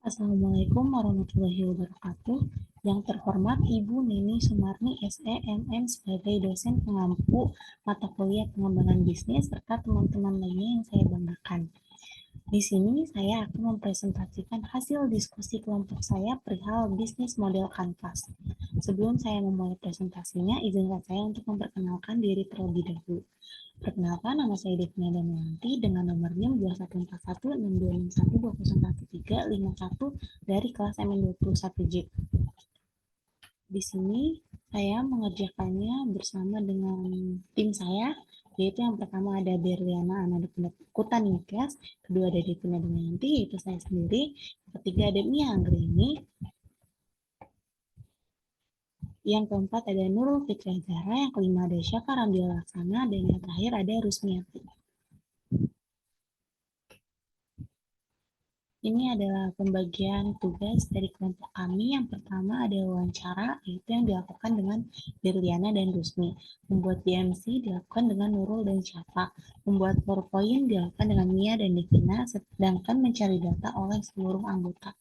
Assalamualaikum warahmatullahi wabarakatuh. Yang terhormat Ibu Nini Sumarni SE MM sebagai dosen pengampu mata kuliah pengembangan bisnis serta teman-teman lainnya yang saya banggakan. Di sini saya akan mempresentasikan hasil diskusi kelompok saya perihal bisnis model kanvas. Sebelum saya memulai presentasinya, izinkan saya untuk memperkenalkan diri terlebih dahulu. Perkenalkan, nama saya Devina Damayanti dengan nomor NIM 214162011351 dari kelas MN21J. Di sini saya mengerjakannya bersama dengan tim saya, yaitu yang pertama ada Berliana Ananda Niklas, kedua ada Devina Damayanti, yaitu saya sendiri, yang ketiga ada Mia Anggreni, yang keempat ada Nurul Fikri Zahra, yang kelima ada Syafa Ramdil Laksana, dan yang terakhir ada Rusmiati. Ini adalah pembagian tugas dari kelompok kami. Yang pertama ada wawancara, yaitu yang dilakukan dengan Berliana dan Rusmi. Membuat BMC dilakukan dengan Nurul dan Syafa. Membuat PowerPoint dilakukan dengan Mia dan Devina, sedangkan mencari data oleh seluruh anggota.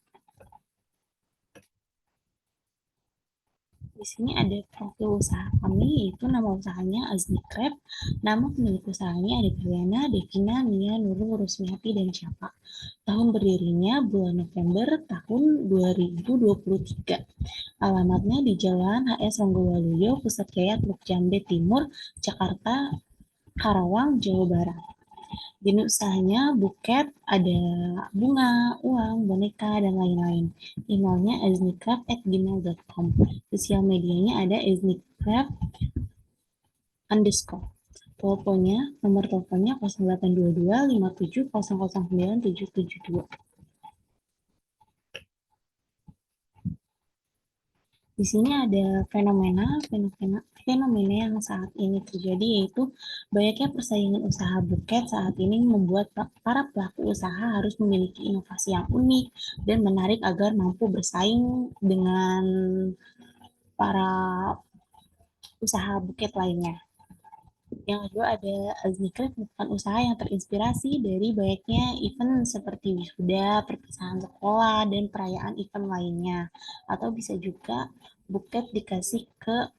Di sini ada profil usaha kami, yaitu nama usahanya Azni Crab, nama pemilik usahanya ada Berliana, Devina, Mia, Nurul, Rusmiati, dan Syafa. Tahun berdirinya bulan November tahun 2023. Alamatnya di Jalan HS Ronggowaluyo, Pusat Jaya, Teluk Jambe Timur, Jakarta, Karawang, Jawa Barat. Jenis usahanya buket, ada bunga, uang, boneka, dan lain-lain. Emailnya aznicraft@gmail.com. Sosial medianya ada aznicraft_. Teleponnya, nomor teleponnya 0822 57 009 772. Di sini ada fenomena yang saat ini terjadi, yaitu banyaknya persaingan usaha buket saat ini membuat para pelaku usaha harus memiliki inovasi yang unik dan menarik agar mampu bersaing dengan para usaha buket lainnya. Yang kedua ada Aznikret, merupakan usaha yang terinspirasi dari banyaknya event seperti wisuda, perpisahan sekolah, dan perayaan event lainnya. Atau bisa juga buket dikasih ke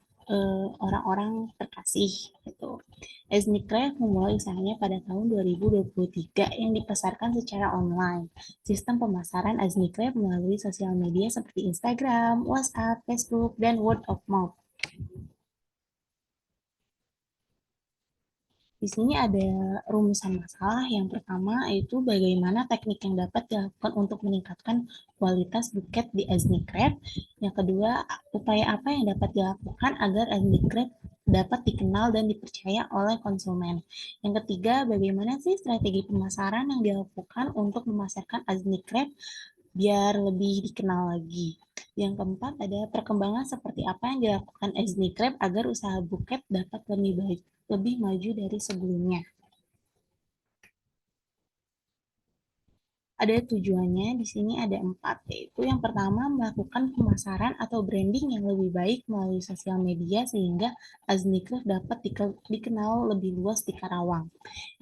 orang-orang terkasih gitu. Aznikret memulai usahanya pada tahun 2023 yang dipasarkan secara online. Sistem pemasaran Aznikret melalui sosial media seperti Instagram, WhatsApp, Facebook, dan word of mouth. Di sini ada rumusan masalah. Yang pertama yaitu bagaimana teknik yang dapat dilakukan untuk meningkatkan kualitas buket di Aznicraft. Yang kedua, upaya apa yang dapat dilakukan agar Aznicraft dapat dikenal dan dipercaya oleh konsumen. Yang ketiga, bagaimana sih strategi pemasaran yang dilakukan untuk memasarkan Aznicraft biar lebih dikenal lagi. Yang keempat, ada perkembangan seperti apa yang dilakukan Aznicraft agar usaha buket dapat lebih maju dari sebelumnya. Ada tujuannya, di sini ada 4, yaitu yang pertama melakukan pemasaran atau branding yang lebih baik melalui sosial media sehingga Aznicraft dapat dikenal lebih luas di Karawang.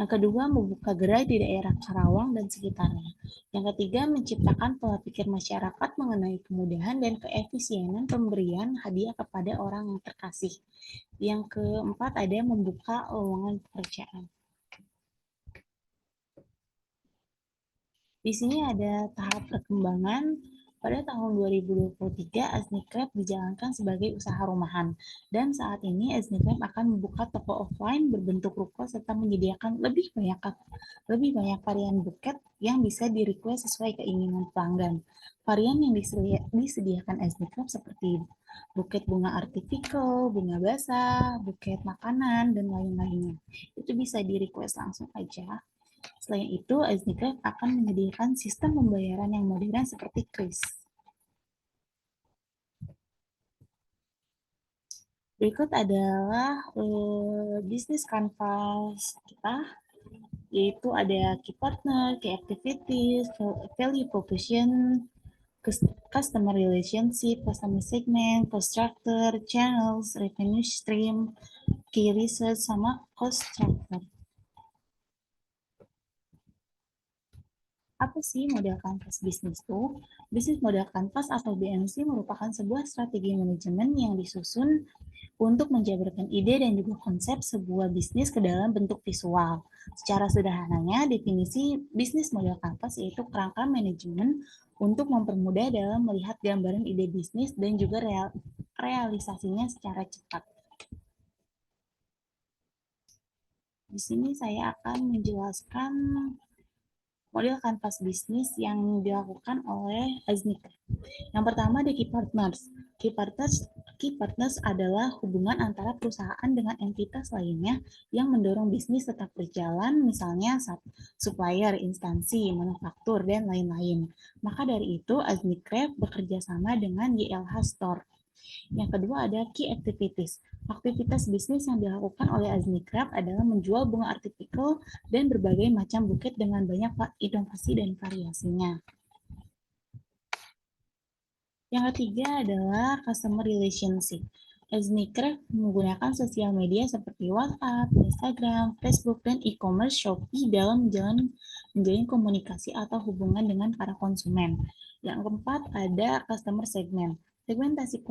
Yang kedua, membuka gerai di daerah Karawang dan sekitarnya. Yang ketiga, menciptakan pola pikir masyarakat mengenai kemudahan dan keefisienan pemberian hadiah kepada orang yang terkasih. Yang keempat, ada membuka lowongan pekerjaan. Di sini ada tahap perkembangan. Pada tahun 2023, Aznicraft dijalankan sebagai usaha rumahan. Dan saat ini Aznicraft akan membuka toko offline berbentuk ruko serta menyediakan lebih banyak varian buket yang bisa di-request sesuai keinginan pelanggan. Varian yang disediakan Aznicraft seperti buket bunga artificial, bunga basah, buket makanan, dan lain-lainnya. Itu bisa di-request langsung aja. Selain itu, Aznicraft akan menyediakan sistem pembayaran yang modern seperti kris. Berikut adalah bisnis kanvas kita, yaitu ada key partner, key activities, value proposition, customer relationship, customer segment, cost structure, channels, revenue stream, key research, sama cost structure. Apa sih model kanvas bisnis tuh? Bisnis model kanvas atau BMC merupakan sebuah strategi manajemen yang disusun untuk menjabarkan ide dan juga konsep sebuah bisnis ke dalam bentuk visual. Secara sederhananya, definisi bisnis model kanvas yaitu kerangka manajemen untuk mempermudah dalam melihat gambaran ide bisnis dan juga realisasinya secara cepat. Di sini saya akan menjelaskan model kanvas bisnis yang dilakukan oleh Aznika. Yang pertama, the key partners. Key partners adalah hubungan antara perusahaan dengan entitas lainnya yang mendorong bisnis tetap berjalan, misalnya supplier, instansi, manufaktur, dan lain-lain. Maka dari itu, Aznicraft bekerja sama dengan YLH Store. Yang kedua ada key activities. Aktivitas bisnis yang dilakukan oleh Aznicraft adalah menjual bunga artificial dan berbagai macam buket dengan banyak inovasi dan variasinya. Yang ketiga adalah customer relationship. Aznicraft menggunakan sosial media seperti WhatsApp, Instagram, Facebook, dan e-commerce Shopee dalam menjalin komunikasi atau hubungan dengan para konsumen. Yang keempat ada customer segment. Segmentasi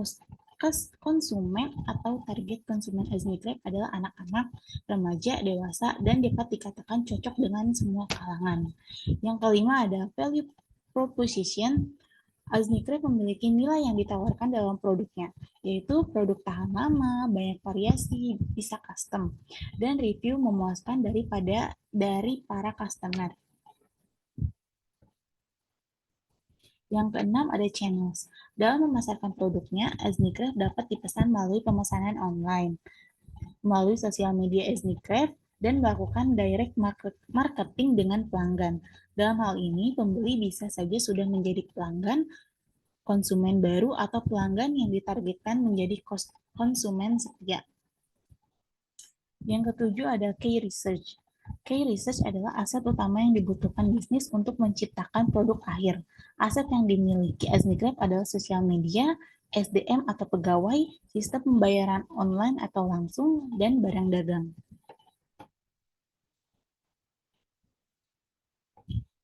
konsumen atau target konsumen Aznicraft adalah anak-anak, remaja, dewasa, dan dapat dikatakan cocok dengan semua kalangan. Yang kelima ada value proposition. Aznicraft memiliki nilai yang ditawarkan dalam produknya, yaitu produk tahan lama, banyak variasi, bisa custom, dan review memuaskan dari para customer. Yang keenam ada channels. Dalam memasarkan produknya, Aznicraft dapat dipesan melalui pemesanan online, melalui sosial media Aznicraft, dan melakukan direct marketing dengan pelanggan. Dalam hal ini, pembeli bisa saja sudah menjadi pelanggan, konsumen baru, atau pelanggan yang ditargetkan menjadi konsumen setia. Yang ketujuh ada key research. Key research adalah aset utama yang dibutuhkan bisnis untuk menciptakan produk akhir. Aset yang dimiliki Aznicraft adalah sosial media, SDM atau pegawai, sistem pembayaran online atau langsung, dan barang dagang.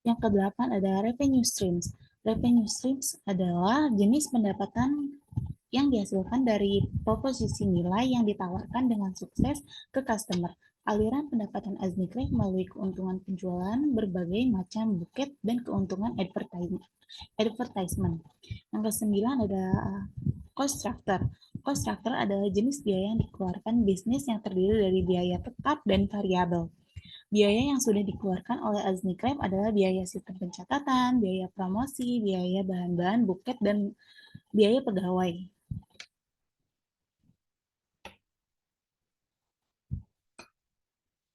Yang kedelapan adalah revenue streams. Revenue streams adalah jenis pendapatan yang dihasilkan dari proposisi nilai yang ditawarkan dengan sukses ke customer. Aliran pendapatan Aznicraft melalui keuntungan penjualan berbagai macam buket dan keuntungan advertisement. Yang kesembilan ada cost structure. Cost structure adalah jenis biaya yang dikeluarkan bisnis yang terdiri dari biaya tetap dan variabel. Biaya yang sudah dikeluarkan oleh Aznicraft adalah biaya sistem pencatatan, biaya promosi, biaya bahan-bahan buket, dan biaya pegawai.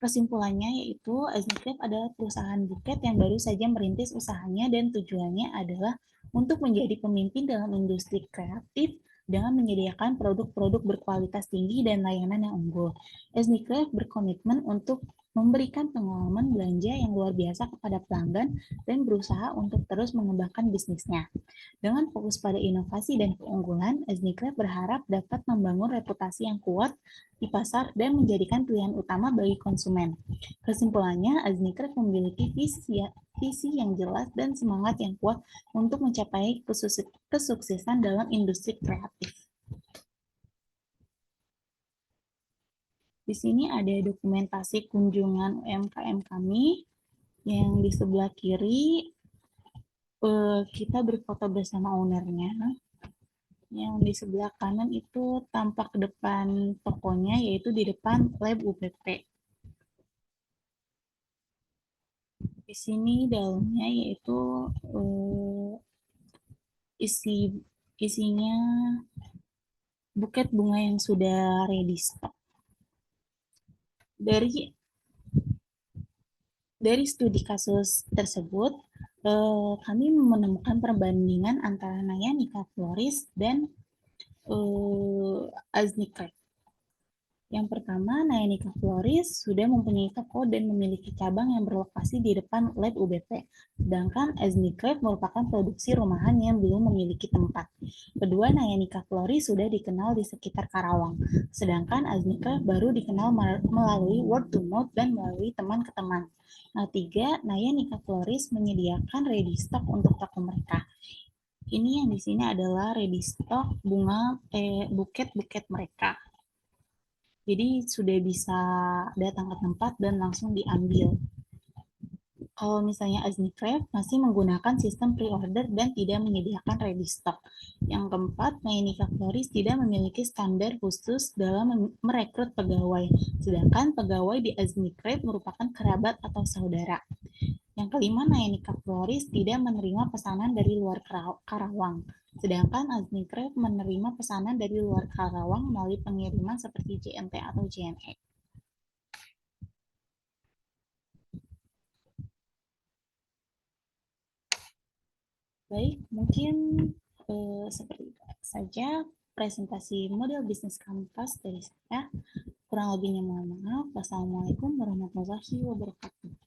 Kesimpulannya yaitu Aznicraft adalah perusahaan buket yang baru saja merintis usahanya dan tujuannya adalah untuk menjadi pemimpin dalam industri kreatif dengan menyediakan produk-produk berkualitas tinggi dan layanan yang unggul. Aznicraft berkomitmen untuk memberikan pengalaman belanja yang luar biasa kepada pelanggan dan berusaha untuk terus mengembangkan bisnisnya. Dengan fokus pada inovasi dan keunggulan, Aznicraft berharap dapat membangun reputasi yang kuat di pasar dan menjadikan pilihan utama bagi konsumen. Kesimpulannya, Aznicraft memiliki visi yang jelas dan semangat yang kuat untuk mencapai kesuksesan dalam industri kreatif. Di sini ada dokumentasi kunjungan UMKM kami yang di sebelah kiri kita berfoto bersama ownernya. Yang di sebelah kanan itu tampak depan tokonya, yaitu di depan lab UPP. Di sini dalamnya yaitu isinya buket bunga yang sudah ready stock. Dari studi kasus tersebut, kami menemukan perbandingan antara Naya Nika Floris dan Aznicraft. Yang pertama, Nayaniká Floris sudah mempunyai toko dan memiliki cabang yang berlokasi di depan lab UBP, sedangkan Aznicraft merupakan produksi rumahan yang belum memiliki tempat. Kedua, Nayaniká Floris sudah dikenal di sekitar Karawang, sedangkan Aznicraft baru dikenal melalui word to mouth dan melalui teman ke teman. Nah, tiga, Nayaniká Floris menyediakan ready stock untuk toko mereka. Ini yang di sini adalah ready stock buket-buket mereka. Jadi sudah bisa datang ke tempat dan langsung diambil. Kalau misalnya Aznicraft masih menggunakan sistem pre-order dan tidak menyediakan ready stock. Yang keempat, Nayaniká Floris tidak memiliki standar khusus dalam merekrut pegawai, sedangkan pegawai di Aznicraft merupakan kerabat atau saudara. Yang kelima, Nayaniká Floris tidak menerima pesanan dari luar Karawang, sedangkan Aznicraft menerima pesanan dari luar Karawang melalui pengiriman seperti JNT atau JNE. Baik, mungkin seperti itu saja presentasi model bisnis kanvas dari saya. Kurang lebihnya mohon maaf. Wassalamualaikum warahmatullahi wabarakatuh.